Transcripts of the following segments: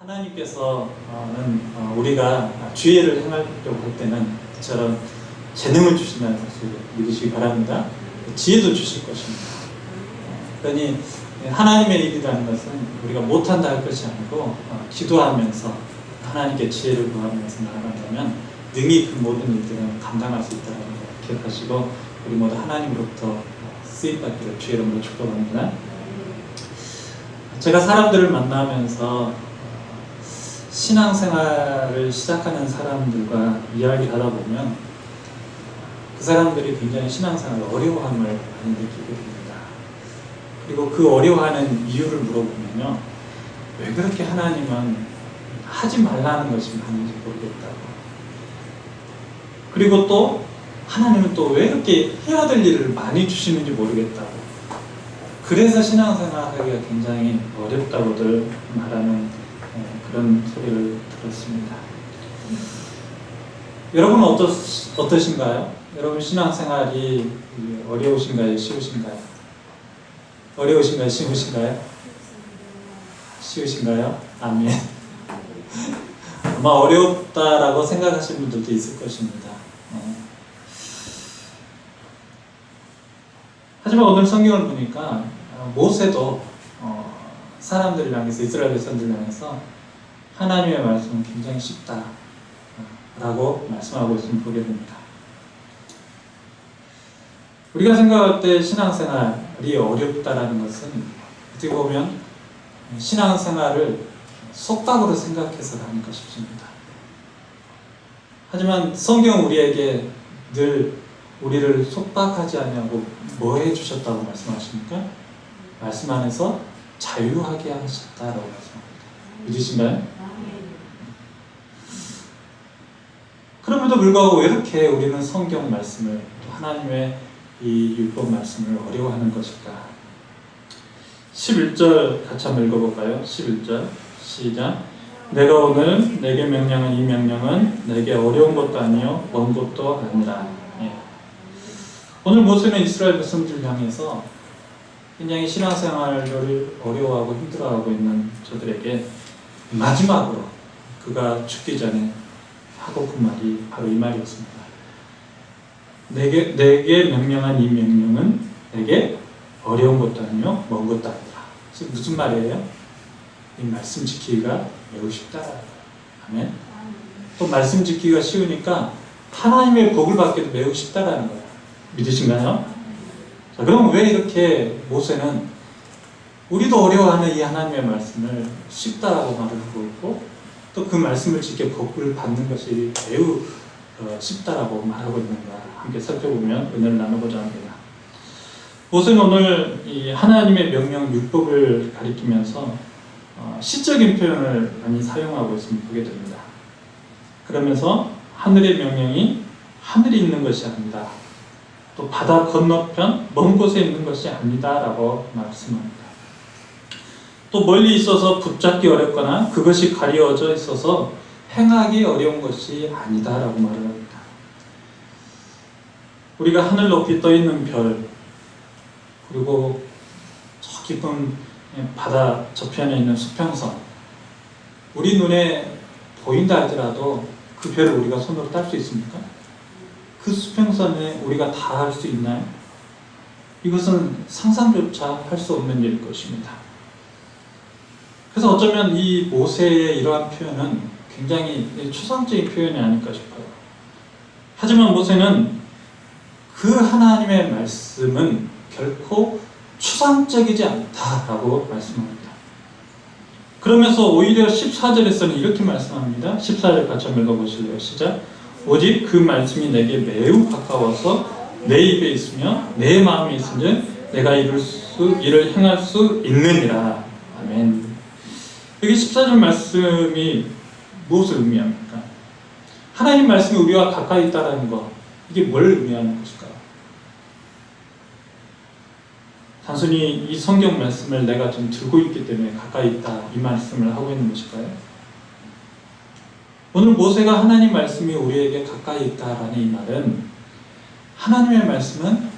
하나님께서는 우리가 주의를 행하려고 할 때는 저런 재능을 주신다는 사실을 믿으시기 바랍니다. 지혜도 주실 것입니다. 그러니 하나님의 일이라는 것은 우리가 못한다 할 것이 아니고 기도하면서 하나님께 지혜를 구하면서 나아간다면 능히 그 모든 일들은 감당할 수 있다는 걸 기억하시고 우리 모두 하나님으로부터 쓰임받기를 주의 이름으로 축복합니다. 제가 사람들을 만나면서 신앙생활을 시작하는 사람들과 이야기하다 보면 그 사람들이 굉장히 신앙생활을 어려워함을 많이 느끼게 됩니다. 그리고 그 어려워하는 이유를 물어보면요, 왜 그렇게 하나님은 하지 말라는 것이 많은지 모르겠다고, 그리고 또 하나님은 또 왜 이렇게 해야 될 일을 많이 주시는지 모르겠다고, 그래서 신앙생활하기가 굉장히 어렵다고들 말하는 그런 소리를 들었습니다. 여러분은 어떠신가요? 여러분 신앙생활이 어려우신가요? 쉬우신가요? 어려우신가요? 쉬우신가요? 쉬우신가요? 아멘. 아마 어렵다라고 생각하시는 분들도 있을 것입니다. 하지만 오늘 성경을 보니까 모세도 사람들을 향해서, 이스라엘 백성들을 향해서 하나님의 말씀은 굉장히 쉽다 라고 말씀하고 있음을 보게 됩니다. 우리가 생각할 때 신앙생활이 어렵다라는 것은 어떻게 보면 신앙생활을 속박으로 생각해서 하니까 싶습니다. 하지만 성경은 우리에게 늘 우리를 속박하지 않냐고 뭐 해주셨다고 말씀하십니까? 말씀 안에서 자유하게 하셨다라고 말씀합니다. 믿으신가요? 그럼에도 불구하고 왜 이렇게 우리는 성경 말씀을, 하나님의 이 율법 말씀을 어려워하는 것일까? 11절 같이 한번 읽어볼까요? 11절 시작. 내가 오늘 내게 명령한 이 명령은 내게 어려운 것도 아니요 먼 것도 아니라. 오늘 모세는 이스라엘 백성들을 향해서 굉장히 신앙생활을 어려워하고 힘들어하고 있는 저들에게 마지막으로 그가 죽기 전에 하고픈 말이 바로 이 말이었습니다. 내게 명령한 이 명령은 내게 어려운 것도 아니요 먼 것도 아니라. 무슨 말이에요? 이 말씀 지키기가 매우 쉽다. 아멘. 또 말씀 지키기가 쉬우니까 하나님의 복을 받기도 매우 쉽다라는 거예요. 믿으신가요? 자, 그럼 왜 이렇게 모세는 우리도 어려워하는 이 하나님의 말씀을 쉽다라고 말을 하고 있고, 또 그 말씀을 지켜 복을 받는 것이 매우 쉽다라고 말하고 있는가, 함께 살펴보면 은혜를 나눠보자 합니다. 모세는 오늘 이 하나님의 명령 율법을 가리키면서 시적인 표현을 많이 사용하고 있음을 보게 됩니다. 그러면서 하늘의 명령이 하늘에 있는 것이 아니다, 또 바다 건너편 먼 곳에 있는 것이 아니다 라고 말씀합니다. 또 멀리 있어서 붙잡기 어렵거나 그것이 가려져 있어서 행하기 어려운 것이 아니다 라고 말을 합니다. 우리가 하늘 높이 떠 있는 별, 그리고 저 깊은 바다 저편에 있는 수평선, 우리 눈에 보인다 할지라도 그 별을 우리가 손으로 딸 수 있습니까? 그 수평선에 우리가 닿을 수 있나요? 이것은 상상조차 할 수 없는 일일 것입니다. 그래서 어쩌면 이 모세의 이러한 표현은 굉장히 추상적인 표현이 아닐까 싶어요. 하지만 모세는 그 하나님의 말씀은 결코 추상적이지 않다라고 말씀합니다. 그러면서 오히려 14절에서는 이렇게 말씀합니다. 14절 같이 한번 읽어보실래요? 시작. 오직 그 말씀이 내게 매우 가까워서 내 입에 있으며 내 마음에 있으니 내가 이를 행할 수 있느니라. 아멘. 여기 14절 말씀이 무엇을 의미합니까? 하나님 말씀이 우리와 가까이 있다는 것, 이게 뭘 의미하는 것일까요? 단순히 이 성경 말씀을 내가 좀 들고 있기 때문에 가까이 있다, 이 말씀을 하고 있는 것일까요? 오늘 모세가 하나님 말씀이 우리에게 가까이 있다라는 이 말은, 하나님의 말씀은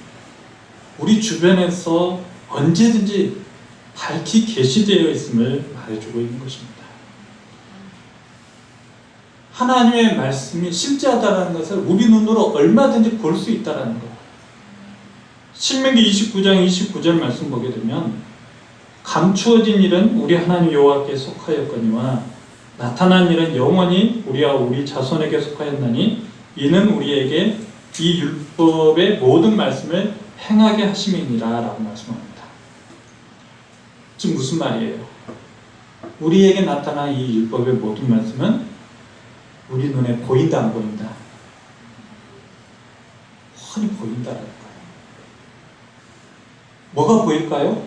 우리 주변에서 언제든지 밝히 계시되어 있음을 말해주고 있는 것입니다. 하나님의 말씀이 실제하다는 것을 우리 눈으로 얼마든지 볼 수 있다는 거예요. 신명기 29장 29절 말씀 보게 되면 감추어진 일은 우리 하나님 여호와께 속하였거니와 나타난 일은 영원히 우리와 우리 자손에게 속하였나니 이는 우리에게 이 율법의 모든 말씀을 행하게 하심이니라 라고 말씀합니다. 지금 무슨 말이에요? 우리에게 나타난 이 율법의 모든 말씀은 우리 눈에 보인다 안 보인다? 훤히 보인다라는 거예요. 뭐가 보일까요?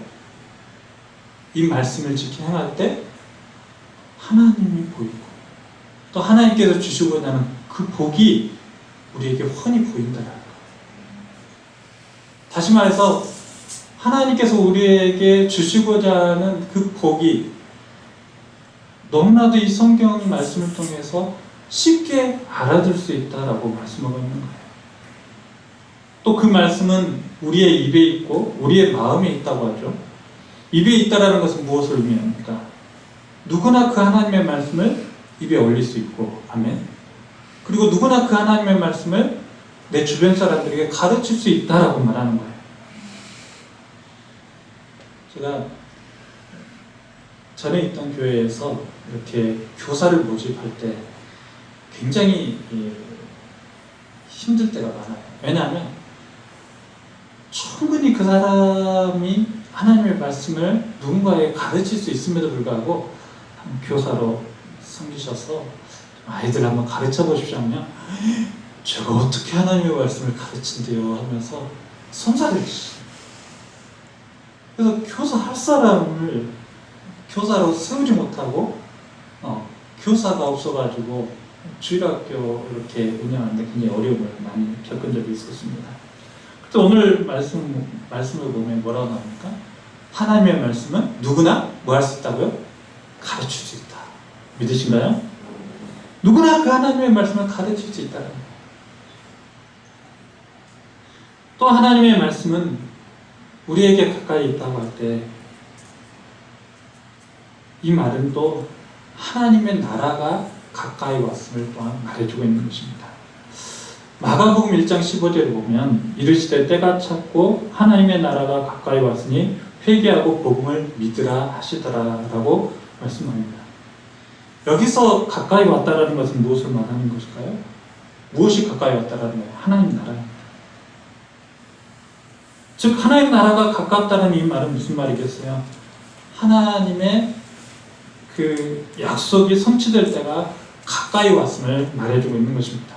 이 말씀을 지켜 행할 때 하나님이 보이고 또 하나님께서 주시고자 하는 그 복이 우리에게 훤히 보인다라는 거예요. 다시 말해서 하나님께서 우리에게 주시고자 하는 그 복이 너무나도 이 성경 말씀을 통해서 쉽게 알아들 수 있다라고 말씀하고 있는 거예요. 또 그 말씀은 우리의 입에 있고 우리의 마음에 있다고 하죠. 입에 있다라는 것은 무엇을 의미합니까? 누구나 그 하나님의 말씀을 입에 올릴 수 있고, 아멘. 그리고 누구나 그 하나님의 말씀을 내 주변 사람들에게 가르칠 수 있다라고 말하는 거예요. 제가 전에 있던 교회에서 이렇게 교사를 모집할 때 굉장히 힘들 때가 많아요. 왜냐하면 충분히 그 사람이 하나님의 말씀을 누군가에게 가르칠 수 있음에도 불구하고 교사로 섬기셔서 아이들 한번 가르쳐 보십시오 하면 제가 어떻게 하나님의 말씀을 가르친대요 하면서 손살을 치시죠. 그래서 교사 할 사람을 교사로 세우지 못하고 교사가 없어가지고 주일학교 이렇게 운영하는데 굉장히 어려움을 많이 겪은 적이 있었습니다. 그래서 오늘 말씀을 보면 뭐라고 나옵니까? 하나님의 말씀은 누구나 뭐 할 수 있다고요? 가르칠 수 있다. 믿으신가요? 누구나 그 하나님의 말씀을 가르칠 수 있다는 거예요. 또 하나님의 말씀은 우리에게 가까이 있다고 할 때 이 말은 또 하나님의 나라가 가까이 왔음을 또한 말해주고 있는 것입니다. 마가복음 1장 15절을 보면 이르시되 때가 찼고 하나님의 나라가 가까이 왔으니 회개하고 복음을 믿으라 하시더라라고 말씀합니다. 여기서 가까이 왔다라는 것은 무엇을 말하는 것일까요? 무엇이 가까이 왔다라는 거예요? 하나님 나라입니다. 즉 하나님 나라가 가깝다는 이 말은 무슨 말이겠어요? 하나님의 그 약속이 성취될 때가 가까이 왔음을 말해주고 있는 것입니다.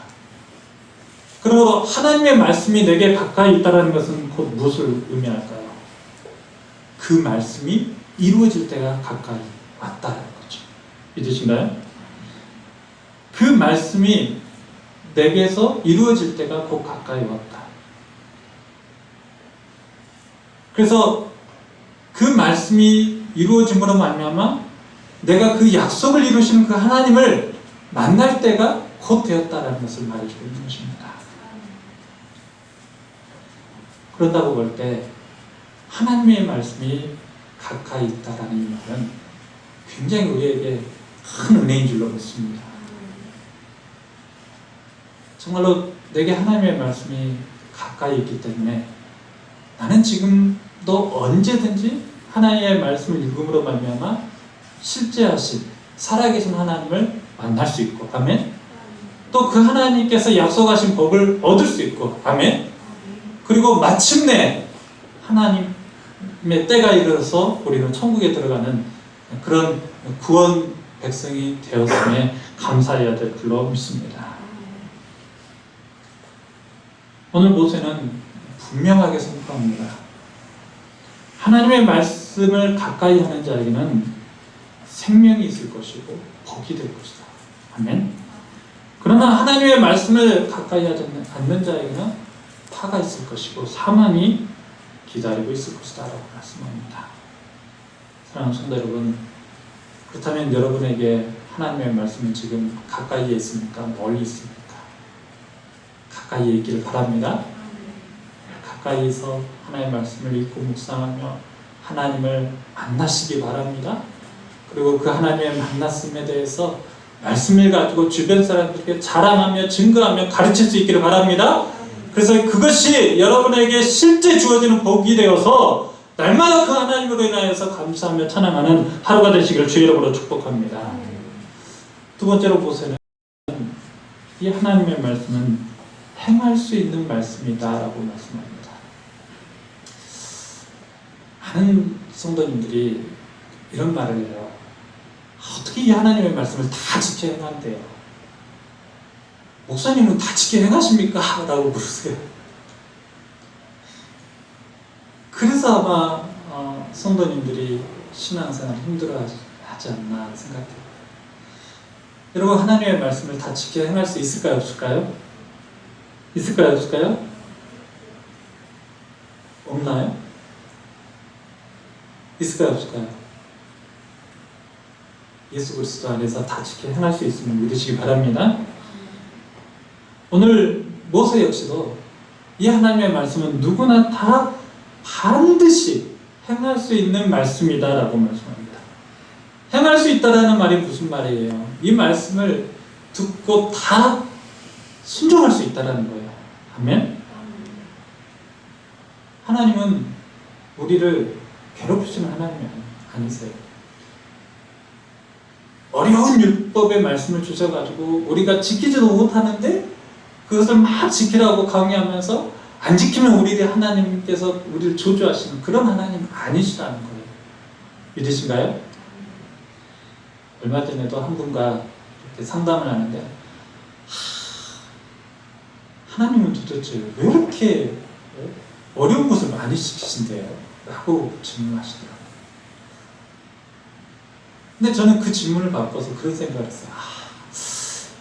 그러므로 하나님의 말씀이 내게 가까이 있다는 것은 곧 무엇을 의미할까요? 그 말씀이 이루어질 때가 가까이 왔다는 거죠. 믿으신가요? 그 말씀이 내게서 이루어질 때가 곧 가까이 왔다. 그래서 그 말씀이 이루어짐으로 말미암아 내가 그 약속을 이루시는 그 하나님을 만날 때가 곧 되었다라는 것을 말해주고 있는 것입니다. 그런다고 볼 때 하나님의 말씀이 가까이 있다라는 이 말은 굉장히 우리에게 큰 은혜인 줄로 믿습니다. 정말로 내게 하나님의 말씀이 가까이 있기 때문에 나는 지금도 언제든지 하나님의 말씀을 읽음으로 말미암아 실제하신 살아계신 하나님을 만날 수 있고, 아멘. 또 그 하나님께서 약속하신 복을 얻을 수 있고, 아멘. 그리고 마침내 하나님의 때가 이르러서 우리는 천국에 들어가는 그런 구원 백성이 되었음에 감사해야 될 줄로 믿습니다. 오늘 모세는 분명하게 선포합니다. 하나님의 말씀을 가까이 하는 자에게는 생명이 있을 것이고 복이 될 것이다. 아멘. 그러나 하나님의 말씀을 가까이 하지 않는 자에게는 파가 있을 것이고 사망이 기다리고 있을 것이다 라고 말씀합니다. 사랑하는 성도 여러분, 그렇다면 여러분에게 하나님의 말씀은 지금 가까이에 있습니까? 멀리 있습니까? 가까이에 있기를 바랍니다. 가까이서 하나님의 말씀을 읽고 묵상하며 하나님을 만나시기 바랍니다. 그리고 그 하나님의 만났음에 대해서 말씀을 가지고 주변 사람들에게 자랑하며 증거하며 가르칠 수 있기를 바랍니다. 그래서 그것이 여러분에게 실제 주어지는 복이 되어서 날마다 그 하나님으로 인하여서 감사하며 찬양하는 하루가 되시기를 주의 이름으로 축복합니다. 두 번째로 보세요. 이 하나님의 말씀은 행할 수 있는 말씀이다라고 말씀합니다. 많은 성도님들이 이런 말을 해요. 어떻게 이 하나님의 말씀을 다 지켜 행한대요? 목사님은 다 지켜 행하십니까? 라고 물으세요. 그래서 아마 성도님들이 신앙생활 힘들어하지 않나 생각해요. 여러분, 하나님의 말씀을 다 지켜 행할 수 있을까요? 없을까요? 있을까요? 없을까요? 없나요? 있을까요? 없을까요? 예수 그리스도 안에서 다 지켜 행할 수 있음을 믿으시기 바랍니다. 오늘 모세 역시도 이 하나님의 말씀은 누구나 다 반드시 행할 수 있는 말씀이다라고 말씀합니다. 행할 수 있다라는 말이 무슨 말이에요? 이 말씀을 듣고 다 순종할 수 있다라는 거예요. 아멘? 하나님은 우리를 괴롭히시는 하나님이 아니세요. 어려운 율법의 말씀을 주셔가지고 우리가 지키지도 못하는데 그것을 막 지키라고 강요하면서 안 지키면 우리를 하나님께서 우리를 저주하시는 그런 하나님 아니시라는 거예요. 믿으신가요? 얼마 전에도 한 분과 이렇게 상담을 하는데 하나님은 도대체 왜 이렇게 어려운 것을 많이 시키신대요? 라고 질문하시더라고요. 근데 저는 그 질문을 바꿔서 그런 생각을 했어요.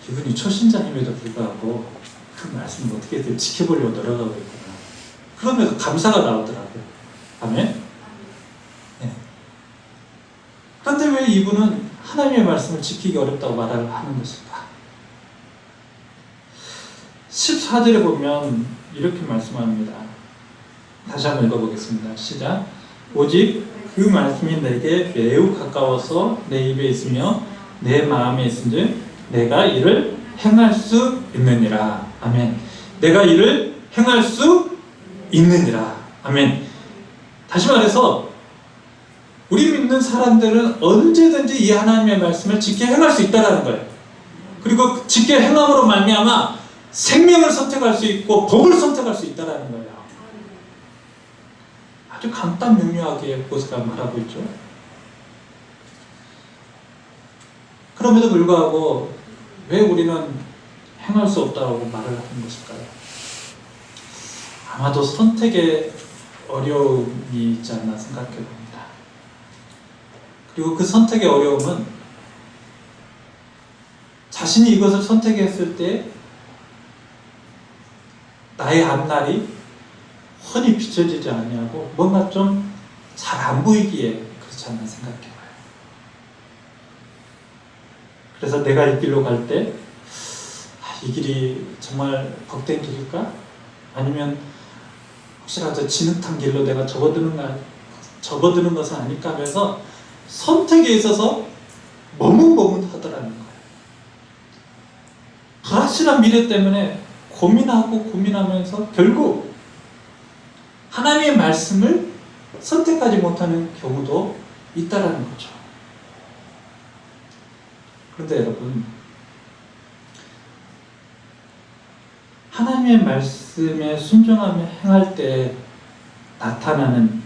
이분이 초신자님에도 불구하고 그 말씀을 어떻게든 지켜보려고 노력하고 있구나. 그러면서 감사가 나오더라고요. 아멘? 네. 그런데 왜 이분은 하나님의 말씀을 지키기 어렵다고 말을 하는 것일까? 14절에 보면 이렇게 말씀합니다. 다시 한번 읽어보겠습니다. 시작. 오직 그 말씀이 내게 매우 가까워서 내 입에 있으며 내 마음에 있은즉 내가 이를 행할 수 있느니라. 아멘. 내가 이를 행할 수 있느니라. 아멘. 다시 말해서 우리 믿는 사람들은 언제든지 이 하나님의 말씀을 지켜 행할 수 있다는 거예요. 그리고 지켜 행함으로 말미암아 생명을 선택할 수 있고 복을 선택할 수 있다는 거예요. 아주 간단명료하게 모세가 말하고 있죠. 그럼에도 불구하고 왜 우리는 행할 수 없다고 말을 하는 것일까요? 아마도 선택에 어려움이 있지 않나 생각해 봅니다. 그리고 그 선택의 어려움은 자신이 이것을 선택했을 때 나의 앞날이 훤히 비춰지지 아니하고 뭔가 좀 잘 안 보이기에 그렇지 않나 생각해봐요. 그래서 내가 이 길로 갈 때 이 길이 정말 복된 길일까? 아니면 혹시라도 진흙탕 길로 내가 접어드는 것은 아닐까 하면서 선택에 있어서 머뭇머뭇하더라는 거예요. 불확실한 미래 때문에 고민하면서 결국 하나님의 말씀을 선택하지 못하는 경우도 있다라는 거죠. 그런데 여러분, 하나님의 말씀에 순종하며 행할 때 나타나는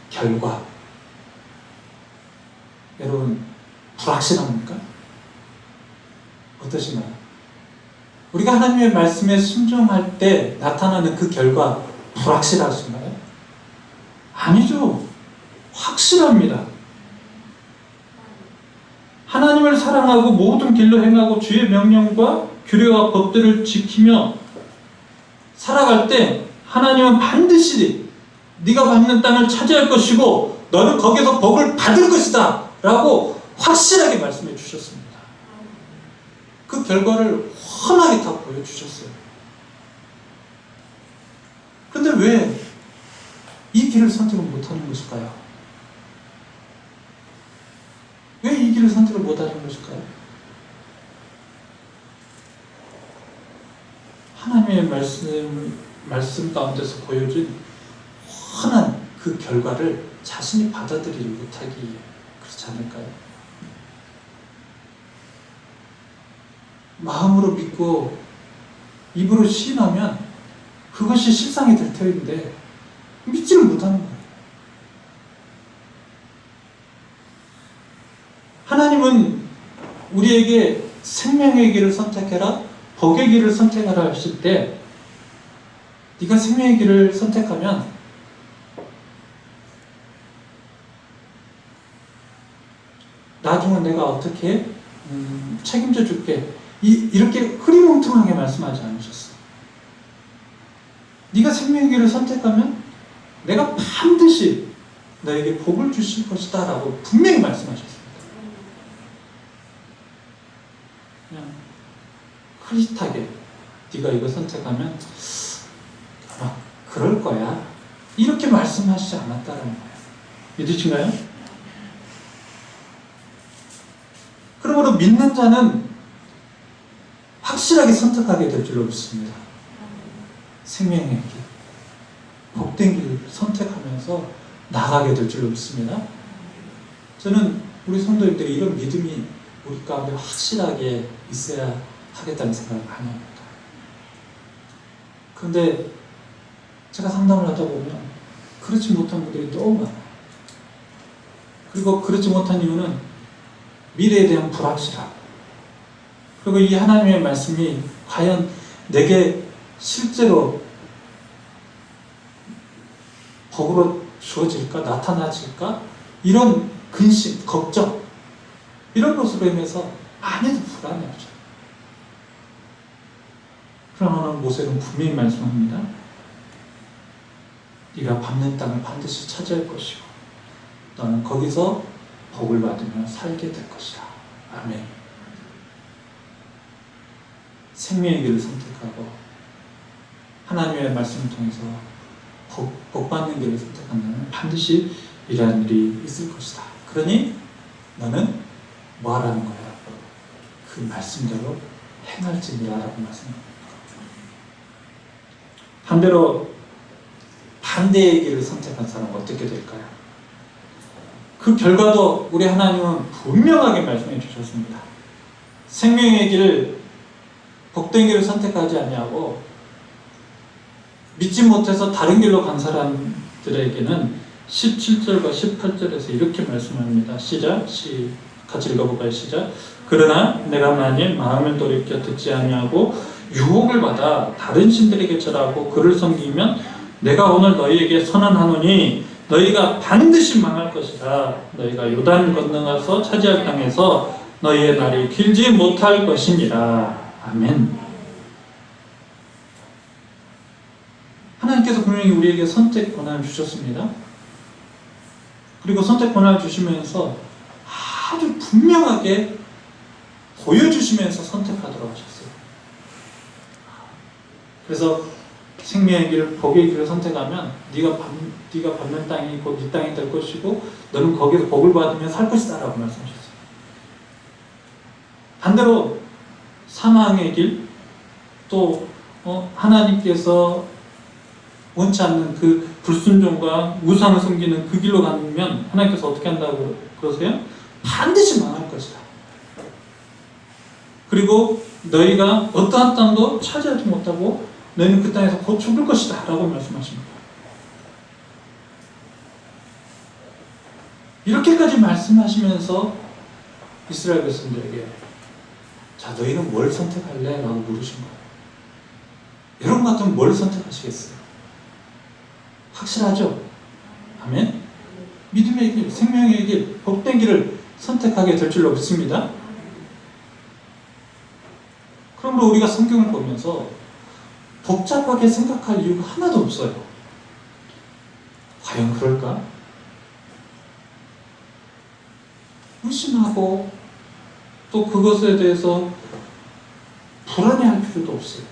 결과, 여러분 불확실합니까? 어떠신가요? 우리가 하나님의 말씀에 순종할 때 나타나는 그 결과 불확실하신가요? 아니죠. 확실합니다. 하나님을 사랑하고 모든 길로 행하고 주의 명령과 규례와 법들을 지키며 살아갈 때 하나님은 반드시 네가 밟는 땅을 차지할 것이고 너는 거기서 복을 받을 것이다 라고 확실하게 말씀해 주셨습니다. 그 결과를 훤하게 다 보여주셨어요. 그런데 왜 이 길을 선택을 못하는 것일까요? 왜 이 길을 선택을 못하는 것일까요? 하나님의 말씀 가운데서 보여준 훤한 그 결과를 자신이 받아들이지 못하기에 그렇지 않을까요? 마음으로 믿고 입으로 시인하면 그것이 실상이 될 터인데 믿지를 못하는 거예요. 하나님은 우리에게 생명의 길을 선택해라, 복의 길을 선택하라 하실 때 네가 생명의 길을 선택하면 나중에 내가 어떻게 책임져 줄게, 이렇게 흐리멍텅하게 말씀하지 않으셨어. 네가 생명의 길을 선택하면 내가 반드시 너에게 복을 주실 것이다 라고 분명히 말씀하셨습니다. 그냥 흐릿하게 네가 이거 선택하면 아마 그럴 거야 이렇게 말씀하시지 않았다는 거예요. 믿으신가요? 그러므로 믿는 자는 확실하게 선택하게 될 줄로 믿습니다. 생명의 길, 복된 길을 선택하면서 나가게 될 줄로 믿습니다. 저는 우리 성도님들이 이런 믿음이 우리 가운데 확실하게 있어야 하겠다는 생각을 많이 합니다. 그런데 제가 상담을 하다 보면 그렇지 못한 분들이 너무 많아요. 그리고 그렇지 못한 이유는 미래에 대한 불확실함, 그리고 이 하나님의 말씀이 과연 내게 실제로 복으로 주어질까, 나타나질까, 이런 근심, 걱정, 이런 것으로 인해서 많이들 불안해하죠. 그러나 모세는 분명히 말씀합니다. 네가 밟는 땅을 반드시 차지할 것이고 너는 거기서 복을 받으며 살게 될 것이다. 아멘. 생명의 길을 선택하고 하나님의 말씀을 통해서 복 받는 길을 선택한다면 반드시 이러한 일이 있을 것이다. 그러니 너는 뭐 하라는 거야? 그 말씀대로 행할지니라 라고 말씀합니다. 반대로 반대의 길을 선택한 사람은 어떻게 될까요? 그 결과도 우리 하나님은 분명하게 말씀해 주셨습니다. 생명의 길을, 복된 길을 선택하지 아니하고 믿지 못해서 다른 길로 간 사람들에게는 17절과 18절에서 이렇게 말씀합니다. 시작, 같이 읽어볼까요? 시작. 그러나 내가 만일 마음을 돌이켜 듣지 아니하고 유혹을 받아 다른 신들에게 절하고 그를 섬기면 내가 오늘 너희에게 선언하노니 너희가 반드시 망할 것이다. 너희가 요단 건너가서 차지할 땅에서 너희의 날이 길지 못할 것이니라. 아멘. 하나님께서 분명히 우리에게 선택 권한을 주셨습니다. 그리고 선택 권한을 주시면서 아주 분명하게 보여주시면서 선택하도록 하셨어요. 그래서 생명의 길, 복의 길을 선택하면 네가 밟는 땅이 곧 네 땅이 될 것이고 너는 거기서 복을 받으며 살 것이다 라고 말씀하셨어요. 반대로 사망의 길, 또 하나님께서 원치 않는 그 불순종과 우상을 섬기는 그 길로 가면 하나님께서 어떻게 한다고 그러세요? 반드시 망할 것이다. 그리고 너희가 어떠한 땅도 차지하지 못하고 너희는 그 땅에서 곧 죽을 것이다 라고 말씀하십니다. 이렇게까지 말씀하시면서 이스라엘 백성들에게 자, 너희는 뭘 선택할래? 라고 물으신 거예요. 여러분 같으면 뭘 선택하시겠어요? 확실하죠? 아멘? 믿음의 길, 생명의 길, 복된 길을 선택하게 될 줄로 믿습니다. 그러므로 우리가 성경을 보면서 복잡하게 생각할 이유가 하나도 없어요. 과연 그럴까? 의심하고 또 그것에 대해서 불안해할 필요도 없어요.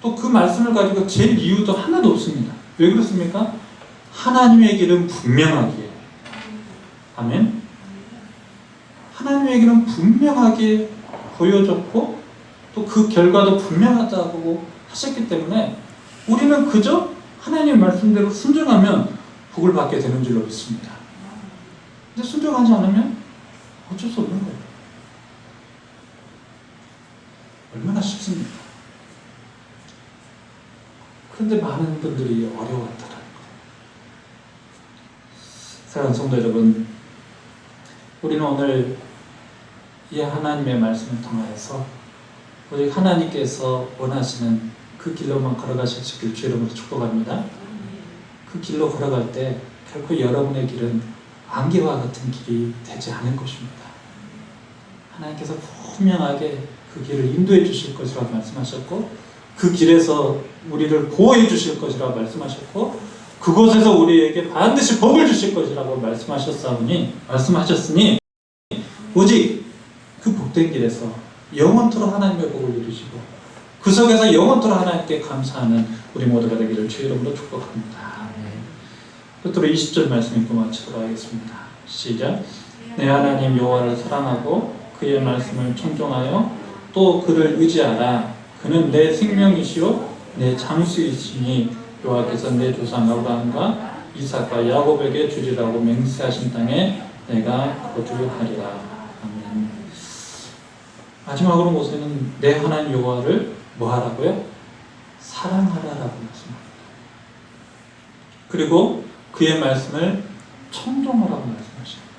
또 그 말씀을 가지고 잴 이유도 하나도 없습니다. 왜 그렇습니까? 하나님의 길은 분명하기에. 아멘? 하나님의 길은 분명하게 보여졌고 또 그 결과도 분명하다고 하셨기 때문에 우리는 그저 하나님의 말씀대로 순종하면 복을 받게 되는 줄로 믿습니다. 근데 순종하지 않으면 어쩔 수 없는 거예요. 얼마나 쉽습니까? 그런데 많은 분들이 어려워한다는 거예요. 사랑하는 성도 여러분, 우리는 오늘 이 하나님의 말씀을 통하여서 오직 하나님께서 원하시는 그 길로만 걸어가실 수 있기를 주 이름으로 축복합니다. 그 길로 걸어갈 때 결코 여러분의 길은 안개와 같은 길이 되지 않을 것입니다. 하나님께서 분명하게 그 길을 인도해 주실 것이라고 말씀하셨고, 그 길에서 우리를 보호해 주실 것이라고 말씀하셨고, 그곳에서 우리에게 반드시 복을 주실 것이라고 말씀하셨으니 오직 그 복된 길에서 영원토록 하나님의 복을 누리시고 그 속에서 영원토록 하나님께 감사하는 우리 모두가 되기를 주 이름으로 축복합니다. 끝으로 20절 말씀 읽고 마치도록 하겠습니다. 시작. 내 하나님 여호와를 사랑하고 그의 말씀을 청종하여 또 그를 의지하라. 그는 내 생명이시요 내 장수이시니 여호와께서 내 조상 아브라함과 이삭과 야곱에게 주리라고 맹세하신 땅에 내가 거주하리라. 아멘. 마지막으로 모세는 내 하나님 여호와를 뭐 하라고요? 사랑하라라고 말씀합니다. 그리고 그의 말씀을 청종하라고 말씀하십니다.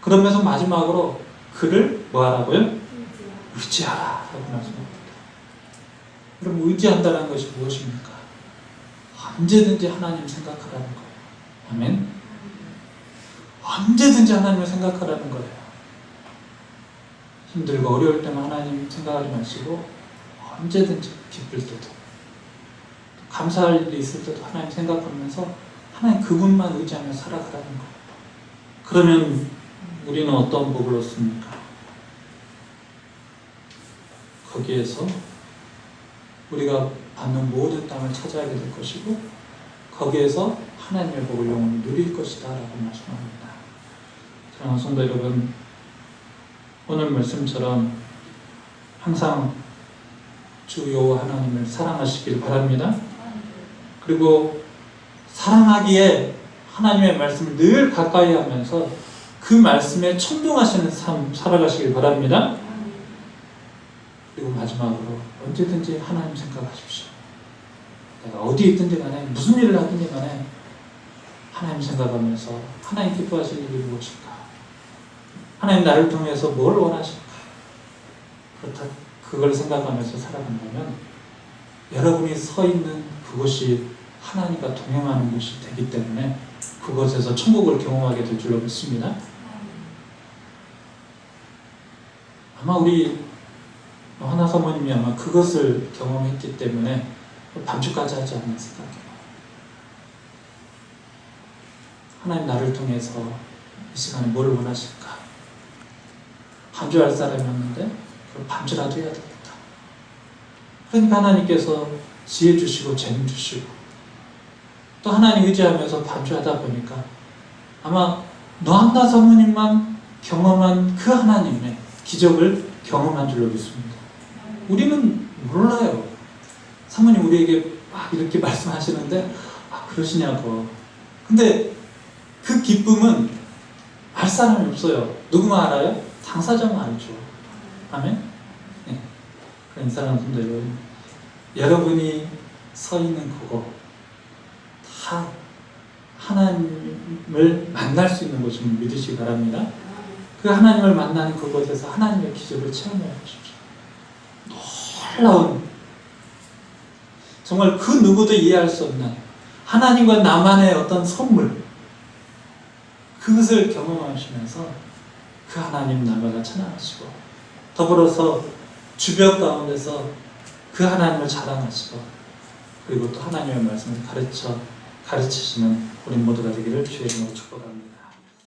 그러면서 마지막으로 그를 뭐 하라고요? 의지하라라고 말씀합니다. 그럼 의지한다는 것이 무엇입니까? 언제든지 하나님 생각하라는 거예요. 아멘. 언제든지 하나님을 생각하라는 거예요. 힘들고 어려울 때만 하나님 생각하지 마시고 언제든지 기쁠 때도 감사할 일이 있을 때도 하나님 생각하면서 하나님 그분만 의지하며 살아가라는 거예요. 그러면 우리는 어떤 복을 얻습니까? 거기에서 우리가 받는 모든 땅을 차지하게 될 것이고 거기에서 하나님의 복을 영원히 누릴 것이다 라고 말씀합니다. 사랑하는 성도 여러분, 오늘 말씀처럼 항상 주 여호와 하나님을 사랑하시길 바랍니다. 그리고 사랑하기에 하나님의 말씀을 늘 가까이 하면서 그 말씀에 청종하시는 삶 살아가시길 바랍니다. 그리고 마지막으로 언제든지 하나님 생각하십시오. 내가 어디 있든지 간에 무슨 일을 하든지 간에 하나님 생각하면서 하나님 기뻐하실 일이 무엇일까? 하나님 나를 통해서 뭘 원하실까? 그렇다 그걸 생각하면서 살아간다면 여러분이 서 있는 그곳이 하나님과 동행하는 곳이 되기 때문에 그곳에서 천국을 경험하게 될 줄로 믿습니다. 아마 우리 하나 사모님이 아마 그것을 경험했기 때문에 반주까지 하지 않나 생각해요. 하나님 나를 통해서 이 시간에 뭘 원하실까? 반주할 사람이었는데 그럼 반주라도 해야 되겠다. 그러니까 하나님께서 지혜 주시고 재능 주시고 또 하나님 의지하면서 반주하다 보니까 아마 노한나 사모님만 경험한 그 하나님의 기적을 경험한 줄로 믿습니다. 우리는 몰라요. 사모님 우리에게 막 이렇게 말씀하시는데 그러시냐고. 근데 그 기쁨은 알 사람이 없어요. 누구만 알아요? 당사자만 알죠. 아멘? 네. 그런 사랑하는 분들, 여러분이 서 있는 그곳 다 하나님을 만날 수 있는 곳임을 믿으시기 바랍니다. 그 하나님을 만나는 그곳에서 하나님의 기적을 체험해 보십시오. 놀라운, 정말 그 누구도 이해할 수 없는 하나님과 나만의 어떤 선물, 그것을 경험하시면서 그 하나님 나라가 찬양하시고 더불어서 주변 가운데서 그 하나님을 자랑하시고 그리고 또 하나님의 말씀을 가르치시는 우리 모두가 되기를 주의 이름으로 축복합니다.